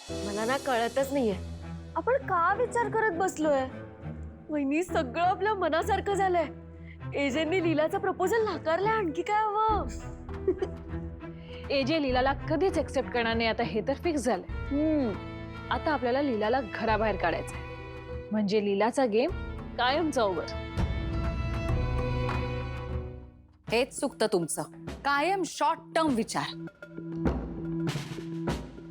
मला ना कळतच नाहीये आपण का विचार करत बसलोय। वहिनी सगळं आपल्या मनासारखं झालंय। एजेंनी लीलाचा प्रपोजल नाकारलाय, आणखी काय हवं? एजे लीलाला कधीच एक्सेप्ट करणार नाही आता हे तर फिक्स झालंय। आता आपल्याला लीलाला घराबाहेर काढायचंय, म्हणजे लीलाचा गेम कायमचा ओव्हर। हेच चुकतं तुमचं, कायम शॉर्ट टर्म विचार।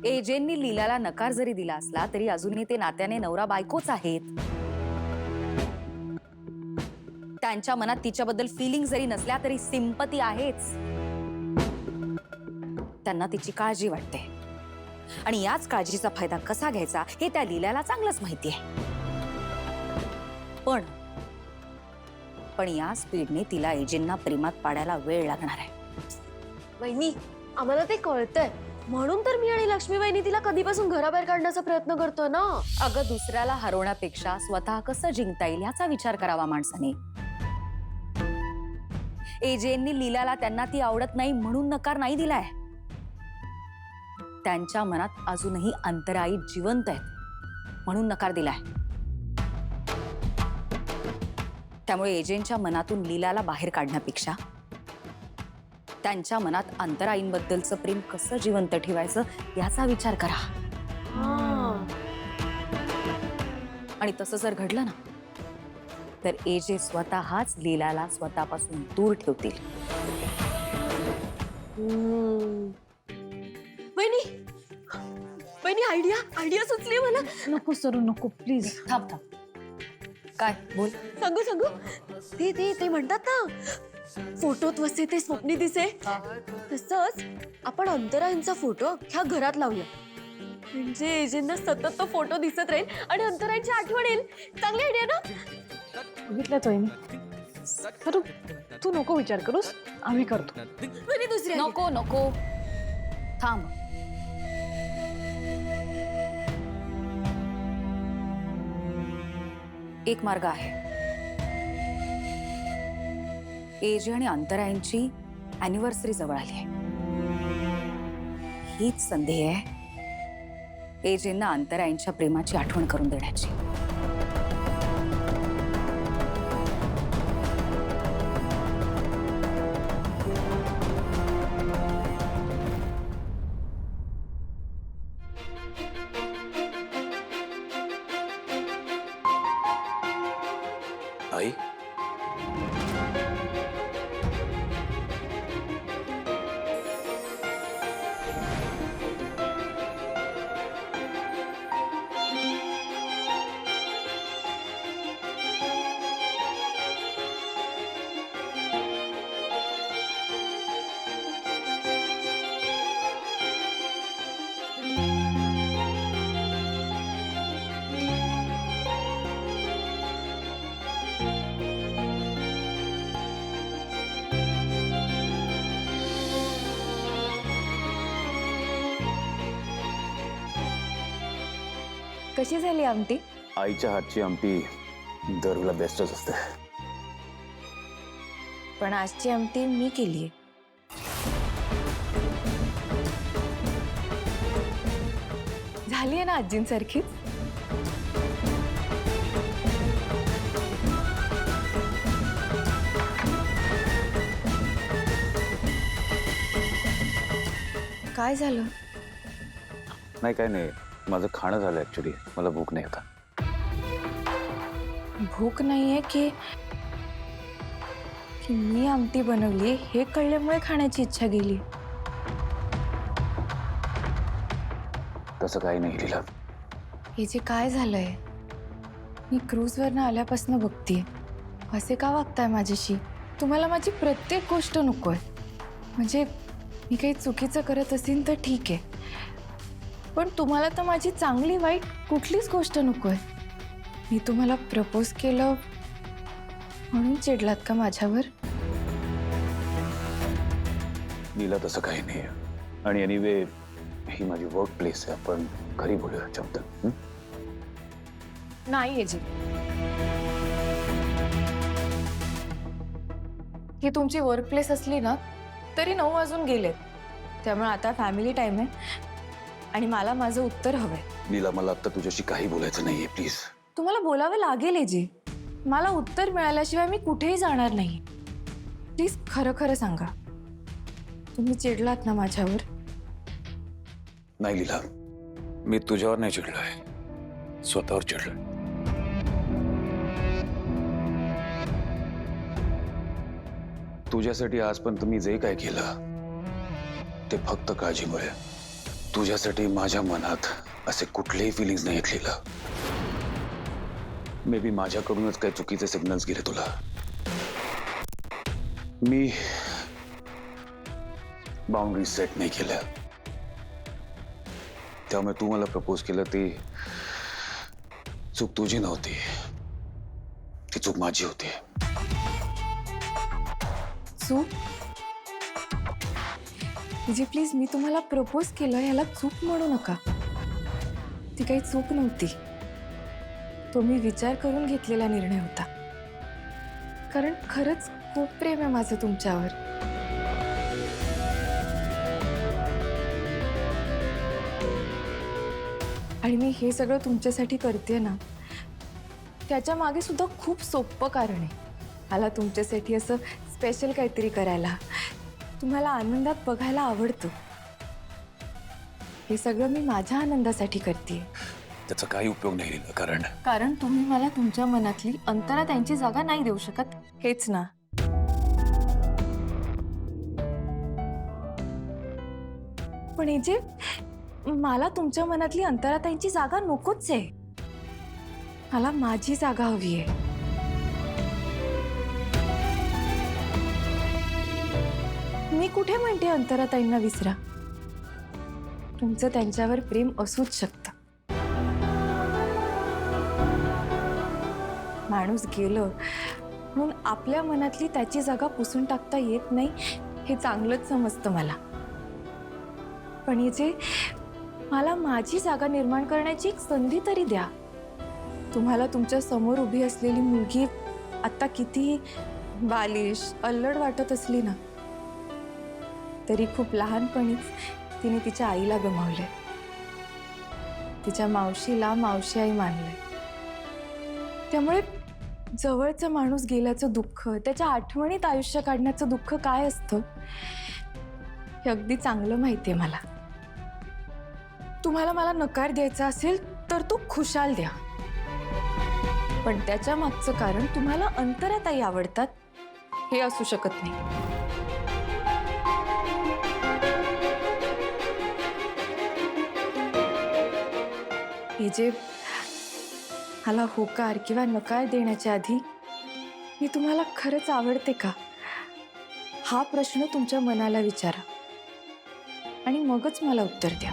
एजेंनी लीलाला नकार जरी दिला असला तरी अजूनही ते नात्याने नवरा बायकोच आहेत। त्यांच्या मनात तिच्याबद्दल फिलिंग जरी नसल्या तरी सिंपती आहेच। त्यांना तिची काळजी वाटते आणि याच काळजीचा फायदा कसा घ्यायचा हे त्या लीलाला चांगलंच माहिती आहे। पण या स्पीडने तिला एजेंना प्रेमात पाडायला वेळ लागणार आहे। वहिनी आम्हाला ते कळतंय, म्हणून तर मी आणि लक्ष्मी वहिनी तिला कधीपासून घराबाहेर काढण्याचा प्रयत्न करतोय ना। अगं दुसऱ्याला हरवण्यापेक्षा स्वतः कसं जिंकता येईल याचा विचार करावा माणसाने। एजेंनी लीलाला त्यांना ती आवडत नाही म्हणून नकार नाही दिलाय। त्यांच्या मनात अजूनही अंतराई जिवंत आहेत म्हणून नकार दिलाय। त्यामुळे एजेंटच्या मनातून लीलाला बाहेर काढण्यापेक्षा त्यांच्या मनात अंतराईंबद्दलचं प्रेम कसं जिवंत ठेवायचं याचा विचार करा। आणि तसं जर घडलं ना तर एजे स्वतःच लीलाला स्वतःपासून दूर ठेवतील। वहिनी वहिनी आयडिया सुचली मला। नको सरू नको प्लीज। थांब थांब, काय बोल। सांगू ते म्हणतात ना फोटोत वसे ते स्वप्नी दिसे, तसंच आपण अंतराईंचा फोटो ह्या घरात लावूया, म्हणजे एजेंना सतत तो फोटो दिसत राहील आणि अंतराईंची आठवण येईल। चांगली आयडिया ना? बघितलं वहिनी, सरू तू नको विचार करूस, आम्ही करतो। वहिनी दुसरी idea. नको नको थांब। एक मार्ग आहे। एजे आणि अंतराईंची अॅनिव्हर्सरी जवळ आली आहे। हीच संधी आहे एजेंना अंतराईंच्या प्रेमाची आठवण करून देण्याची। आई कशी झाली आमटी? आईच्या हातची आमटी दरवेळेला बेस्टच असते। पण आजची आमटी मी केलीये। झालीये ना आजींसारखीच? काय झालं? नाही काय नाही, माझं खाणं झालं ऍक्च्युली, मला भूक नाही आता। भूक नाहीये की मी आमटी बनवली हे कळल्यामुळे खाण्याची इच्छा गेली? तसं काही नाही लीला। हे जे काय झालंय, मी क्रूजवरनं आल्यापासून बघतीये, असे का वागताय माझ्याशी? तुम्हाला माझी प्रत्येक गोष्ट नकोय, म्हणजे मी काही चुकीचं करत असेल तर ठीक आहे, पण तुम्हाला तर माझी चांगली वाईट कुठलीच गोष्ट नकोय। मी तुम्हाला प्रपोज केलं म्हणून चिडलात का माझ्यावर? लीला तसं काही नाही, आणि एनिवे ही माझी वर्क प्लेस आहे, आपण घरी बोलूया याच्याबद्दल। नाही जी, ही तुमची वर्क प्लेस असली ना तरी 9 वाजून गेले, त्यामुळे आता फॅमिली टाइम आहे आणि मला माझं उत्तर हवंय. लीला, मला आता तुझ्याशी काही बोलायचं नाहीये, प्लीज. तुम्हाला बोलावं लागेल एजे. मला उत्तर मिळाल्याशिवाय मी कुठेही जाणार नाही. प्लीज खरं खरं सांगा, तुम्ही चिडलात ना माझ्यावर? नाही लीला, मी तुझ्यावर नाही चिडलोय, स्वतःवर चिडलोय. तुझ्यासाठी आजपर्यंत मी जे काय केलं ते फक्त काळजीमुळे. तुझ्यासाठी माझ्या मनात असे कुठलेही फिलिंग्स नाही लीला. मे बी माझ्याकडूनच काही चुकीचे सिग्नल्स गेले तुला. मी बाउंड्री सेट नाही केल्या, त्यामुळे तू मला प्रपोज केलं ती चूक तुझी नव्हती, ती चूक माझी होती. चूक? जी प्लीज, मी तुम्हाला प्रपोज केलं याला चूक म्हणू नका. ती काही चूक नव्हती. तो मी विचार करून घेतलेला निर्णय होता. कारण खरंच खूप प्रेम आहे माझं तुमच्यावर. आणि मी हे सगळं तुमच्यासाठी करते ना, त्याच्या मागे सुद्धा खूप सोपं कारण आहे. मला तुमच्यासाठी असं स्पेशल काहीतरी करायला, तुम्हाला आनंदात बघायला आवडतं. हे सगळं मी माझ्या आनंदासाठी करते. त्याचा काही उपयोग नाही लीला, कारण तुम्ही मला तुमच्या मनातली अंतरात त्यांची जागा नाही देऊ शकत, हेच ना. पण हे जे मला तुमच्या मनातली अंतराताईंची जागा नकोच आहे. मला माझी जागा हवी आहे. मी कुठे म्हणते अंतराताईंना विसरा. तुमचं त्यांच्यावर प्रेम असूच शकतं. माणूस गेलं म्हणून आपल्या मनातली त्याची जागा पुसून टाकता येत नाही, हे चांगलंच समजतं मला. पण हे जे मला माझी जागा निर्माण करण्याची एक संधी तरी द्या. तुम्हाला तुमच्या समोर उभी असलेली मुलगी आता किती बालिश अल्लड वाटत असली ना, तरी खूप लहानपणीच तिने तिच्या आईला गमावले. तिच्या मावशीला मावशी आई मानले. त्यामुळे जवळचा माणूस गेल्याचं दुःख, त्याच्या आठवणीत आयुष्य काढण्याचं दुःख काय असतं हे अगदी चांगलं माहिती आहे मला. तुम्हाला मला नकार द्यायचा असेल तर तो खुशाल द्या, पण त्याच्या मागचं कारण तुम्हाला अंतराताई आवडतात हे असू शकत नाही. हे जे मला होकार किंवा नकार देण्याच्या आधी मी तुम्हाला खरंच आवडते का, हा प्रश्न तुमच्या मनाला विचारा आणि मगच मला उत्तर द्या.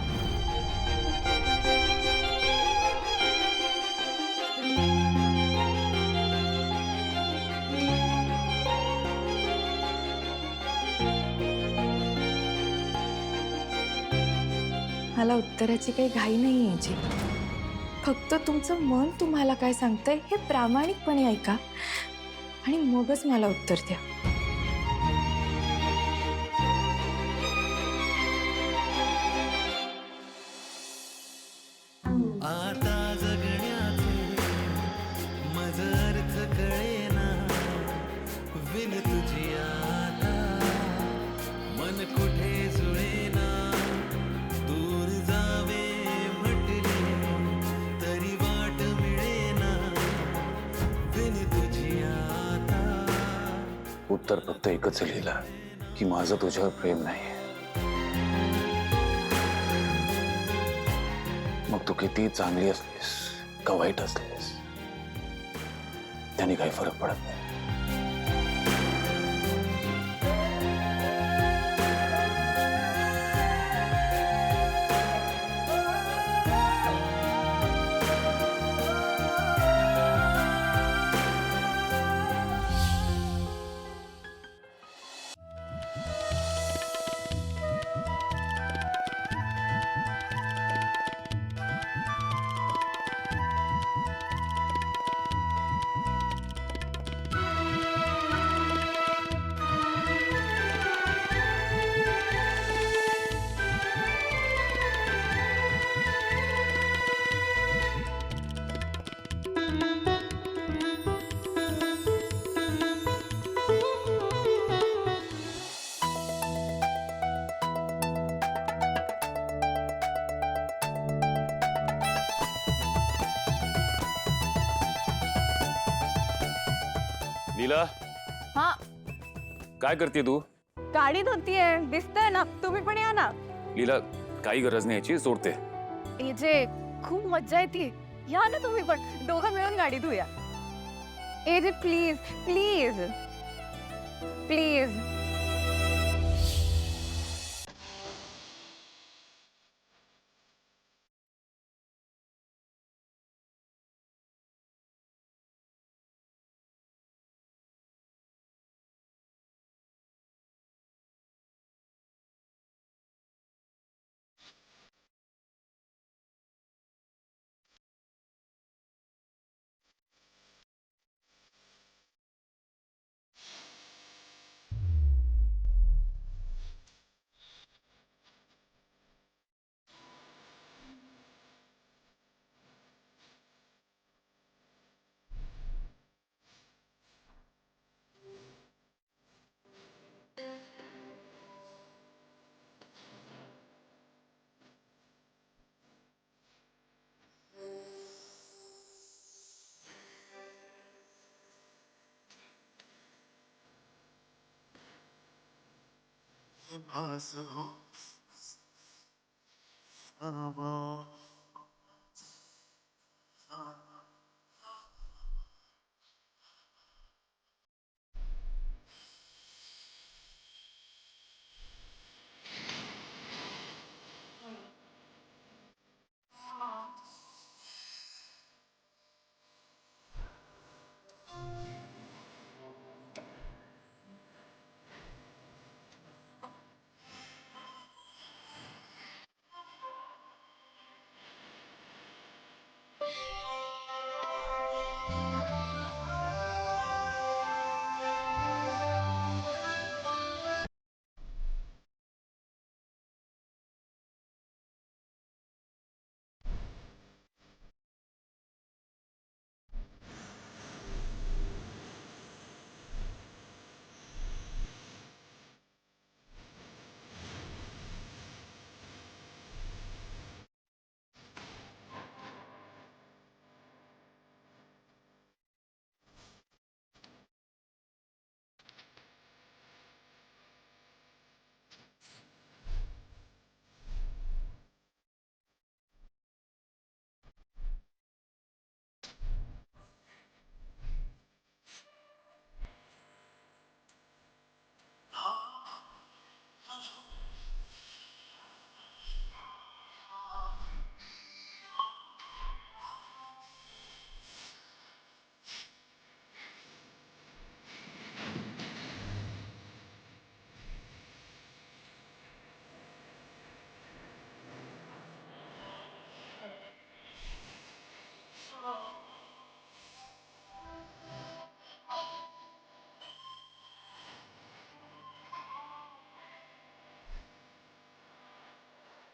मला उत्तराची काही घाई नाही यायची. फक्त तुमचं मन तुम्हाला काय सांगतंय हे प्रामाणिकपणे ऐका आणि मगच मला उत्तर द्या. आता जगण्याचे मज अर्थ कळेना, विन तुझी आता मन कुठे जुळेना. दूर जावे म्हटले तरी वाट मिळेना, विन तुझी आता. उत्तर फक्त एकच आहे लीला, की माझं तुझ्यावर प्रेम नाही. मग तू किती चांगली असलीस का वाईट असलीस त्याने काही फरक पडत नाही. लीला हा काय करते तू? गाडी धुतीये, दिसतंय ना, तुम्ही पण या ना. लीला काही गरज नाही याची, सोडते. एजे खूप मज्जा येते, या ना तुम्ही पण, दोघं मिळून गाडी धुया. AJ please please please.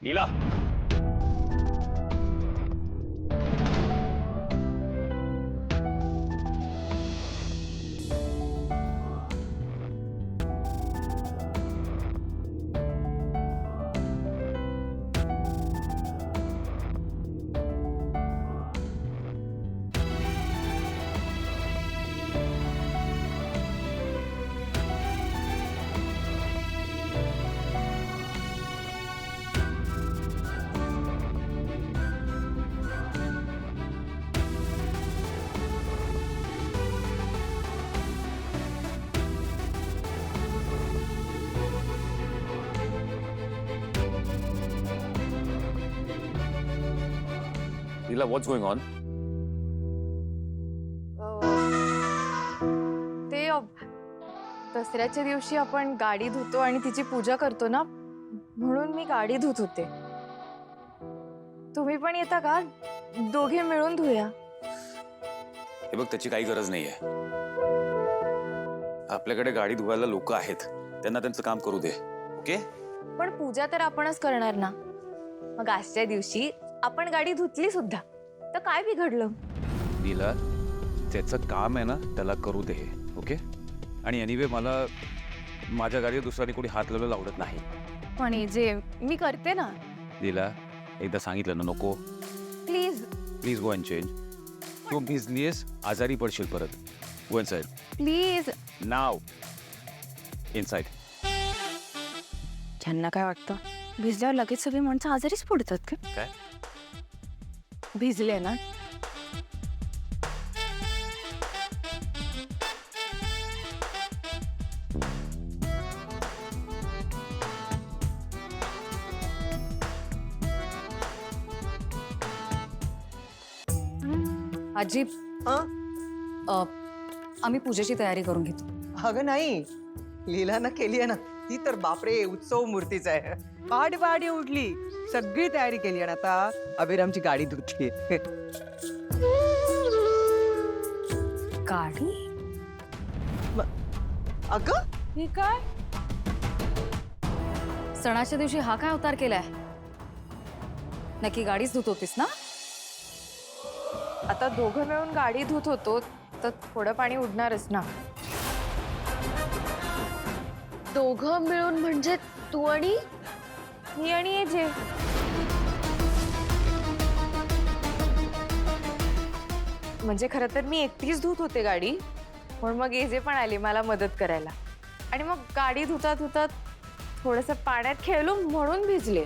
Leela Leela what's going on? ते दसऱ्याच्या दिवशी आपण गाडी धुतो आणि तिची पूजा करतो ना, म्हणून मी गाडी धुत होते. तुम्ही पण येता का? दोघे मिळून धुया. हे बघ, त्याची काही गरज नाहीये. आपल्याकडे गाडी धुवायला लोक आहेत, त्यांना त्यांचं काम करू दे. ओके? पण पूजा तर आपणच करणार ना, मग आजच्या दिवशी आपण गाडी धुतली सुद्धा तर काय बिघडलं? लीला, त्याचं काम आहे ना, त्याला करू दे. ओके? आणि एनिवे मला माझ्या गाडीवर दुसऱ्याने कोणी हात लावलेला आवडत नाही. पण जे मी करते ना. लीला, एकदा सांगितलं ना, नको. Please please go and change. तू भिजलीयस, आजारी पडशील परत. Go inside. Please. Now. Inside. त्यांना काय वाटतं भिजल्यावर लगेच सगळी माणसं आजारीच पडतात का? काय? भिजले ना. आजी हं? आम्ही पूजेची तयारी करून घेतो. अगं नाही, लीलानं केली आहे ना ती तर बापरे उत्सव मूर्तीच आहे. पहाटे पहाटे उठली, सगळी तयारी केली आणि आता अभिरामची गाडी धुतली. गाडी? अगं ही काय? सणाच्या दिवशी हा काय अवतार केलाय? नक्की गाडीच धुत होतीस ना? आता दोघं मिळून गाडी धुत होतो तर थोडं पाणी उडणारच ना. दोघं मिळून म्हणजे तू आणि मी आणि एजे. म्हणजे खरं तर मी एकटीच धुत होते गाडी, पण मग एजे पण आली मला मदत करायला आणि मग गाडी धुता धुता थोडंसं पाण्यात खेळलो म्हणून भिजले.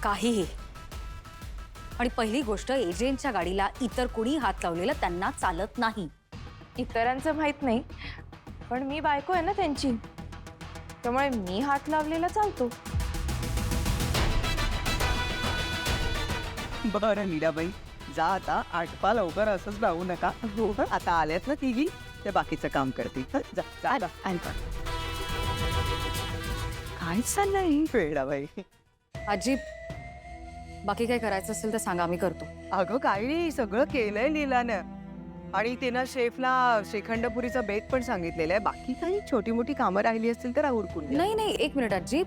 काहीही. आणि पहिली गोष्ट, एजेंटच्या गाडीला इतर कोणी हात लावलेला त्यांना चालत नाही. इतरांचं माहित नाही, पण मी बायको आहे ना त्यांची, त्यामुळे मी हात लावलेला चालतो. बरं लीलाबाई, जा आता, आटपा लवकर असंच राहू नका. हो आता आल्यात ना तिघी, ते बाकीचं काम करतील. हं, जा जा जा. काय चाललंय वेडाबाई? आजी, बाकी काय करायचं असेल तर सांगा, आम्ही करतो. अगं काही नाही, सगळं केलंय लीलानं. आणि तिनं शेफला श्रीखंडपुरीचा बेत पण सांगितलेला आहे. बाकी काही छोटी मोठी कामं राहिली असतील तर उरकून घ्या. नाही नाही, एक मिनिट आजी.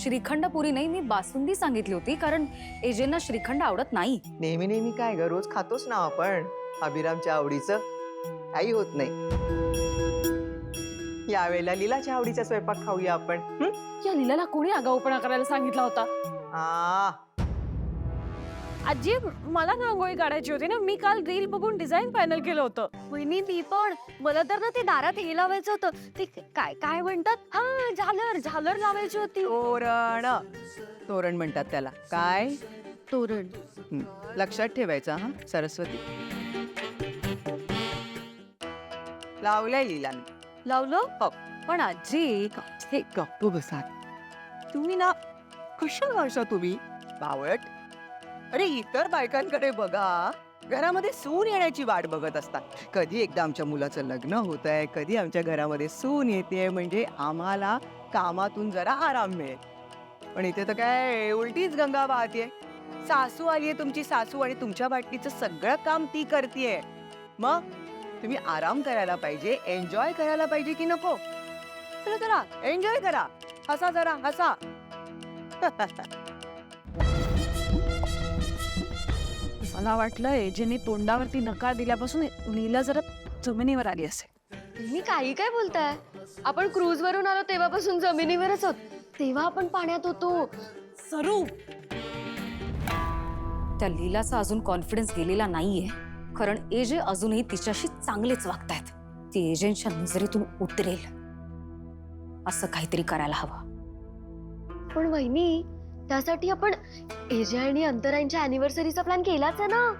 श्रीखंड पुरी नाही, मी बासुंदी सांगितली होती, कारण एजेंना श्रीखंड आवडत नाही. नेहमी नेहमी काय ग, रोज खातोच ना आपण अभिरामच्या आवडीचं, काही होत नाही. यावेळेला लीलाच्या आवडीचा स्वयंपाक खाऊया आपण. हं? या लीलाला कोणी आगाऊपणा करायला सांगितला होता? आ, आजी, मला रांगोळी काढायची होती ना, मी काल रील बघून डिझाईन फायनल केलं होतं. वहिनी मी पण, मला तर ना ते दारात हे लावायचं होतं, ते काय काय म्हणतात, हा झालर झालर लावायची होती. तोरण. तोरण म्हणतात त्याला. काय? तोरण. हं, लक्षात ठेवायचं हा. सरस्वती लावलंय लीलाने. लावलं हो. पण आजी हे गप्प बसा तुम्ही ना. कशाला अशा तुम्ही बावळट? अरे इतर बायकांकडे बघा, घरामध्ये सून येण्याची वाट बघत असतात. कधी एकदा आमच्या मुलाचं लग्न होत आहे, कधी आमच्या घरामध्ये सून येते, म्हणजे आम्हाला कामातून जरा आराम मिळेल. पण इथे तर काय उलटीच गंगा वाहतीये. सासू आलीये तुमची सासू, आणि तुमच्या वाटणीचं सगळं काम ती करतीये. मग तुम्ही आराम करायला पाहिजे, एन्जॉय करायला पाहिजे की नको? चला जरा एन्जॉय करा, हसा जरा हसा. मला वाटलं एजेंनी तोंडावरती नकार दिल्यापासून लीला जरा जमिनीवर आली असेल. मी काही काय बोलताय, आपण क्रूज वरून आलो तेव्हापासून जमिनीवरच होत, तेव्हा आपण पाण्यात होतो. सरू, त्या लीलाचा अजून कॉन्फिडन्स गेलेला नाहीये, कारण एजे अजूनही तिच्याशी चांगलेच वागतायत. ती एजेंटच्या नजरेतून उतरेल असं काहीतरी करायला हवं. पण वहिनी, त्यासाठी आपण एजे आणि अंतरांच्या अॅनिव्हर्सरीचा प्लॅन केलाच आहे ना.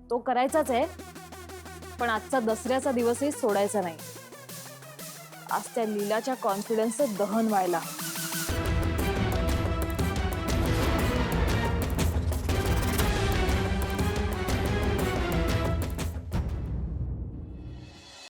तो करायचाच आहे, पण आजचा दसऱ्याचा दिवसही सोडायचा नाही. आज त्या लीलाच्या कॉन्फिडन्सचं दहन व्हायला.